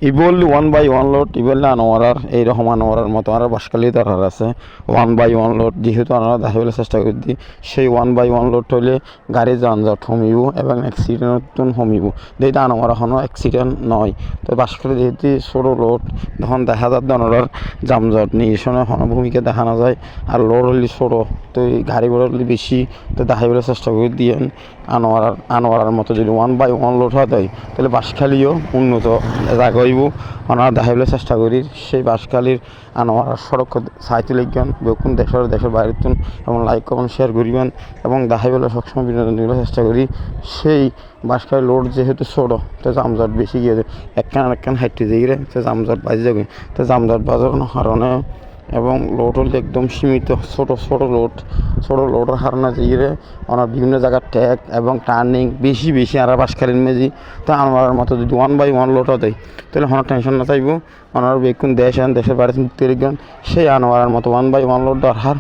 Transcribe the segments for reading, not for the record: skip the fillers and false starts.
ইবলি one by one load ইবলি আনোয়ারার এইরকম আনোয়ারার মতো আর বাসকালি দরকার আছে ওয়ান বাই ওয়ান লোড যেহেতু আমরা দেখাবলে চেষ্টা করি দিই সেই ওয়ান বাই ওয়ান লোড হলে গাড়ি যানজট কমিব এবং অ্যাক্সিডেন্ট কমিব যেটা আনোয়ার এখনও অ্যাক্সিডেন্ট নয় তো বাসকালি যেহেতু ছোটো লোড তখন দেখা যায় ধরনের যানজট নিরসনে ভূমিকা দেখানো যায় আর লোড হলে ছোটো তো এই গাড়িগুলো হলে বেশি তো দেখাবলে চেষ্টা করি দিয়ে আনোয়ারার মতো যদি ওয়ান বাই ওয়ান লোড হয় তাহলে বাসখালিও উন্নত জায়গা হইব আমরা দেখাইলে চেষ্টা করি সেই বাসখালীর আনোয়ার সড়ক সাইতে লিখবেন বেকুন দেশের বাইরের তুন এবং লাইক কমেন্ট শেয়ার করিবেন এবং দেখাইলে সবসময় বিনোদন দিতে চেষ্টা করি সেই বাসখালী লোড যেহেতু ছোটো তো জামজট বেশি গিয়ে একখান হাইটে যেয়ে তো জামজট বাজে যাবে তো জামজট বাজানোর কারণে এবং লোড হলে একদম সীমিত ছোটো লোডের কারণে যেয়ে ওনার বিভিন্ন জায়গার ট্যাগ এবং টার্নিং বেশি আর বাসখালীর মেজি তো আমার মতো যদি ওয়ান বাই ওয়ান লোডও দেয় তাহলে ওনার টেনশন না চাইব ওনার বেকুন দেশের বাইরে মুক্তি রেখেন সেই আনোয়ারের মতো ওয়ান বাই ওয়ান লোড দরকার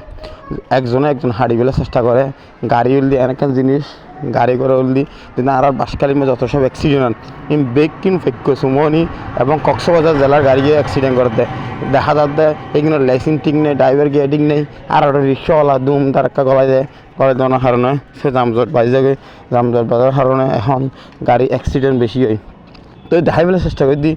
একজন হারিয়ে ফেলার চেষ্টা করে গাড়ি উল্দি অনেকটা জিনিস গাড়ি করে উল্দি কিন্তু আর বাসখালীর মধ্যে যত সব অ্যাক্সিডেন্ট বেগ কিন ফেক সুমনি এবং কক্সবাজার জেলার গাড়িয়ে অ্যাক্সিডেন্ট করে দেখা যাচ্ছে এইগুলো লাইসেন্স ঠিক নেই ড্রাইভার গিয়াডিং নেই আর ওটা রিক্সাওয়ালা দুম তার একটা গলায় দেওয়ার কারণে সে জামজট বাজে যাবে জামজট বাজার কারণে এখন গাড়ি অ্যাক্সিডেন্ট বেশি হয় তো দেখাই বলে চেষ্টা করে দিই